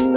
Now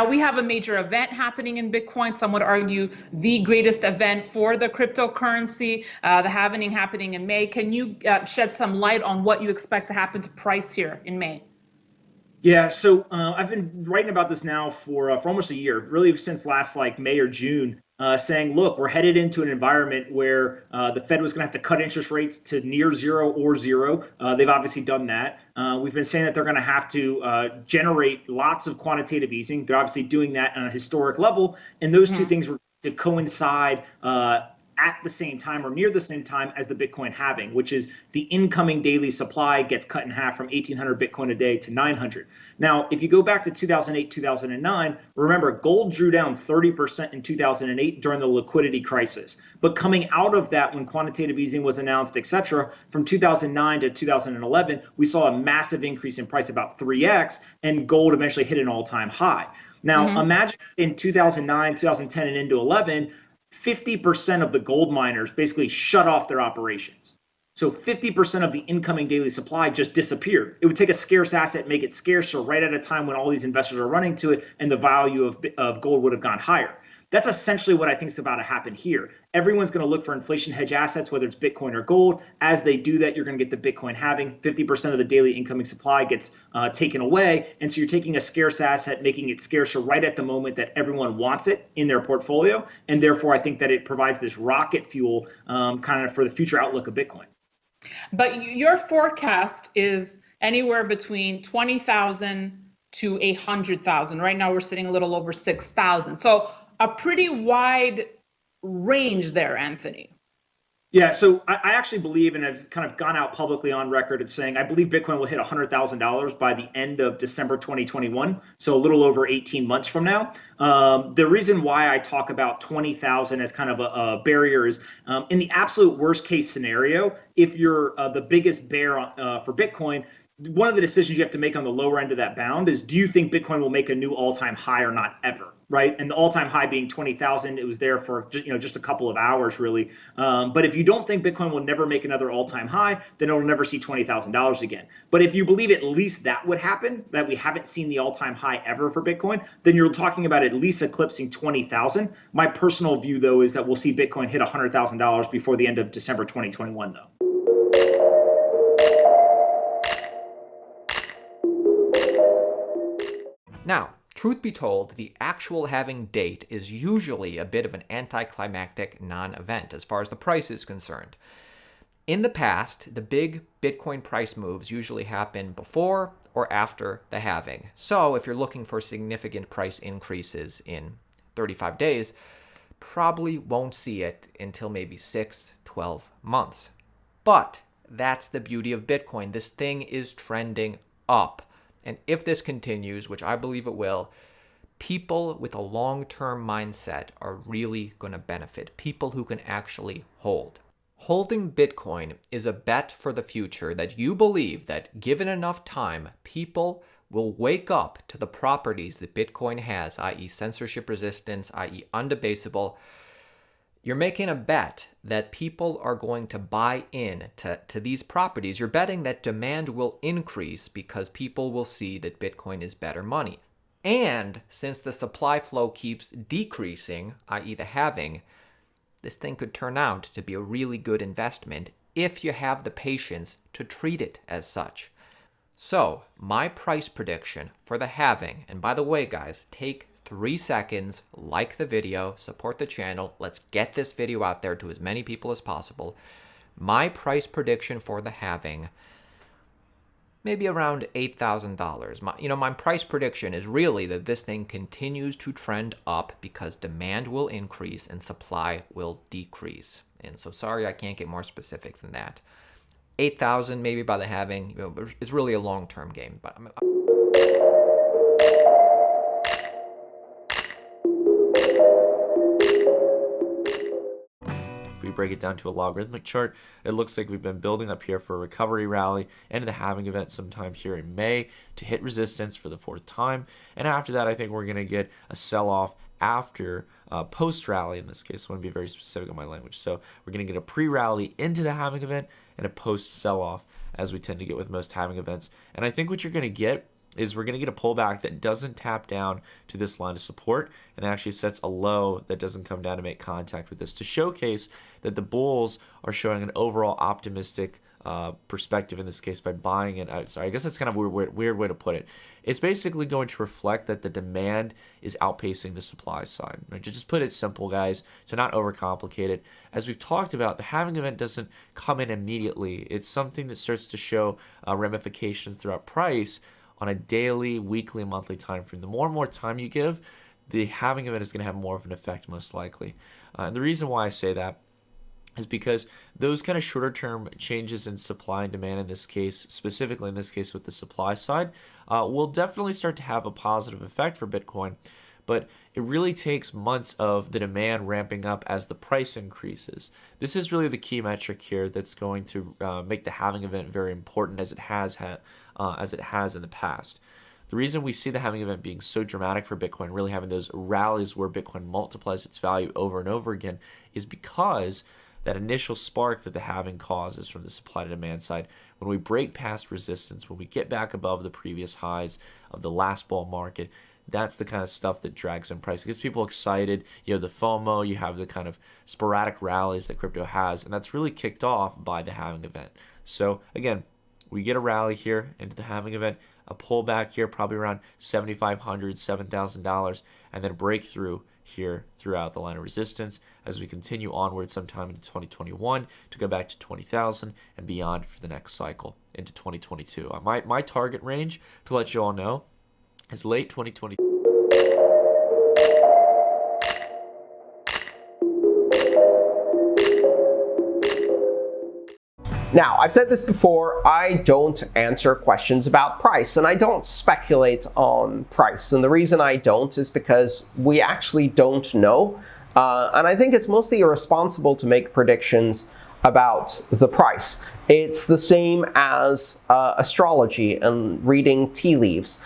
we have a major event happening in Bitcoin. Some would argue the greatest event for the cryptocurrency, the halving happening in May. Can you shed some light on what you expect to happen to price here in May? Yeah, so I've been writing about this now for almost a year, really since last like May or June, saying, look, we're headed into an environment where the Fed was going to have to cut interest rates to near zero or zero. They've obviously done that. We've been saying that they're going to have to generate lots of quantitative easing. They're obviously doing that on a historic level, and those two things were to coincide at the same time or near the same time as the Bitcoin halving, which is the incoming daily supply gets cut in half from 1,800 Bitcoin a day to 900. Now, if you go back to 2008, 2009, remember gold drew down 30% in 2008 during the liquidity crisis. But coming out of that, when quantitative easing was announced, et cetera, from 2009 to 2011, we saw a massive increase in price, about 3x, and gold eventually hit an all-time high. Now, imagine in 2009, 2010, and into 11, 50% of the gold miners basically shut off their operations. So 50% of the incoming daily supply just disappeared. It would take a scarce asset, make it scarcer right at a time when all these investors are running to it, and the value of gold would have gone higher. That's essentially what I think is about to happen here. Everyone's going to look for inflation hedge assets, whether it's Bitcoin or gold. As they do that, you're going to get the Bitcoin halving. 50% of the daily incoming supply gets taken away. And so you're taking a scarce asset, making it scarcer right at the moment that everyone wants it in their portfolio. And therefore, I think that it provides this rocket fuel kind of for the future outlook of Bitcoin. But your forecast is anywhere between 20,000 to 100,000. Right now, we're sitting a little over 6,000. So a pretty wide range there, Anthony. Yeah, so I actually believe, and I've kind of gone out publicly on record at saying, I believe Bitcoin will hit $100,000 by the end of December 2021, so a little over 18 months from now. The reason why I talk about 20,000 as kind of a barrier is in the absolute worst case scenario, if you're the biggest bear for Bitcoin, one of the decisions you have to make on the lower end of that bound is, do you think Bitcoin will make a new all-time high or not ever, right? And the all-time high being 20,000, it was there for just a couple of hours, really. But if you don't think Bitcoin will never make another all-time high, then it'll never see $20,000 again. But if you believe at least that would happen, that we haven't seen the all-time high ever for Bitcoin, then you're talking about at least eclipsing 20,000. My personal view, though, is that we'll see Bitcoin hit $100,000 before the end of December 2021, though. Now, truth be told, the actual halving date is usually a bit of an anticlimactic non-event as far as the price is concerned. In the past, the big Bitcoin price moves usually happen before or after the halving. So if you're looking for significant price increases in 35 days, probably won't see it until maybe 6-12 months. But that's the beauty of Bitcoin. This thing is trending up. And if this continues, which I believe it will, people with a long-term mindset are really going to benefit. People who can actually hold. Holding Bitcoin is a bet for the future that you believe that given enough time, people will wake up to the properties that Bitcoin has, i.e. censorship resistance, i.e. undebasable. You're making a bet that people are going to buy in to these properties. You're betting that demand will increase because people will see that Bitcoin is better money. And since the supply flow keeps decreasing, i.e. the halving, this thing could turn out to be a really good investment if you have the patience to treat it as such. So, my price prediction for the halving, and by the way, guys, take 3 seconds, like the video, support the channel. Let's get this video out there to as many people as possible. My price prediction for the halving, maybe around $8,000. My price prediction is really that this thing continues to trend up because demand will increase and supply will decrease. And so sorry, I can't get more specific than that. 8,000 maybe by the halving. It's really a long-term game, but If we break it down to a logarithmic chart, it looks like we've been building up here for a recovery rally and the halving event sometime here in May to hit resistance for the 4th time. And after that, I think we're going to get a sell-off after post-rally in this case. I want to be very specific on my language. So we're going to get a pre-rally into the halving event and a post-sell-off, as we tend to get with most halving events. And I think what you're going to get is we're going to get a pullback that doesn't tap down to this line of support and actually sets a low that doesn't come down to make contact with this, to showcase that the bulls are showing an overall optimistic perspective in this case by buying it out. Sorry, I guess that's kind of a weird way to put it. It's basically going to reflect that the demand is outpacing the supply side. Right? To just put it simple, guys, to not overcomplicate it, as we've talked about, the halving event doesn't come in immediately. It's something that starts to show ramifications throughout price on a daily, weekly, monthly time frame. The more and more time you give, the halving event is going to have more of an effect, most likely. And the reason why I say that is because those kind of shorter term changes in supply and demand in this case, specifically in this case with the supply side, will definitely start to have a positive effect for Bitcoin. But it really takes months of the demand ramping up as the price increases. This is really the key metric here that's going to make the halving event very important, as it has in the past. The reason we see the halving event being so dramatic for Bitcoin, really having those rallies where Bitcoin multiplies its value over and over again, is because that initial spark that the halving causes from the supply to demand side, when we break past resistance, when we get back above the previous highs of the last bull market, that's the kind of stuff that drags in price. It gets people excited. You have the FOMO, you have the kind of sporadic rallies that crypto has, and that's really kicked off by the halving event. So again, we get a rally here into the halving event, a pullback here probably around $7,500, $7,000, and then a breakthrough here throughout the line of resistance as we continue onward sometime into 2021 to go back to 20,000 and beyond for the next cycle into 2022. My target range, to let you all know, is late 2020. Now, I've said this before, I don't answer questions about price, and I don't speculate on price. And the reason I don't is because we actually don't know. And I think it's mostly irresponsible to make predictions about the price. It's the same as astrology and reading tea leaves.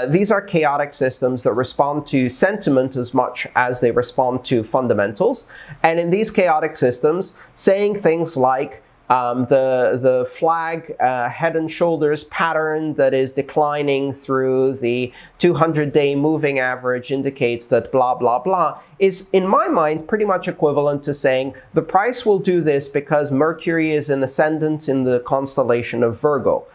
These are chaotic systems that respond to sentiment as much as they respond to fundamentals. And in these chaotic systems, saying things like the flag head and shoulders pattern that is declining through the 200-day moving average indicates that blah, blah, blah, is, in my mind, pretty much equivalent to saying the price will do this because Mercury is an ascendant in the constellation of Virgo.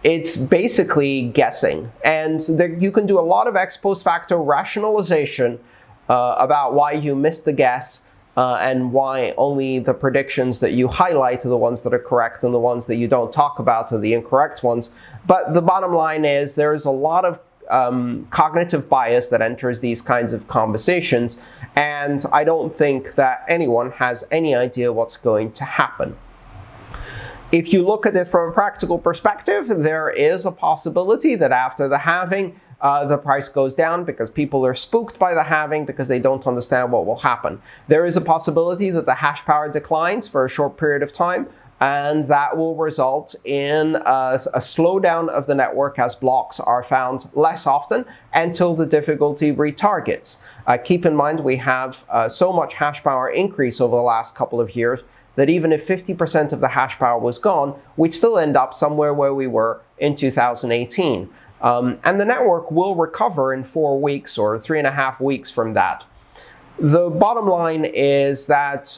It's basically guessing. And you can do a lot of ex post facto rationalization about why you missed the guess, and why only the predictions that you highlight are the ones that are correct and the ones that you don't talk about are the incorrect ones. But the bottom line is there's a lot of cognitive bias that enters these kinds of conversations, and I don't think that anyone has any idea what's going to happen. If you look at it from a practical perspective, there is a possibility that after the halving, the price goes down because people are spooked by the halving because they don't understand what will happen. There is a possibility that the hash power declines for a short period of time, and that will result in a slowdown of the network as blocks are found less often until the difficulty retargets. Keep in mind we have so much hash power increase over the last couple of years that even if 50% of the hash power was gone, we'd still end up somewhere where we were in 2018. And the network will recover in 4 weeks or 3.5 weeks from that. The bottom line is that,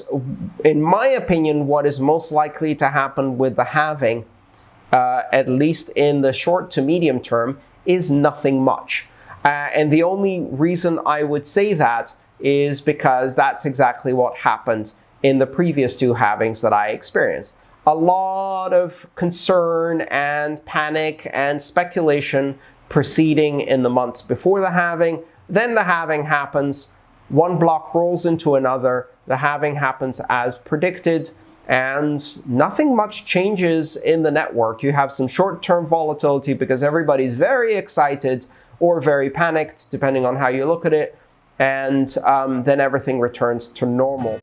in my opinion, what is most likely to happen with the halving, at least in the short to medium term, is nothing much. And the only reason I would say that is because that's exactly what happened in the previous 2 halvings that I experienced. A lot of concern and panic and speculation proceeding in the months before the halving. Then the halving happens, one block rolls into another, the halving happens as predicted, and nothing much changes in the network. You have some short-term volatility because everybody's very excited or very panicked, depending on how you look at it, and then everything returns to normal.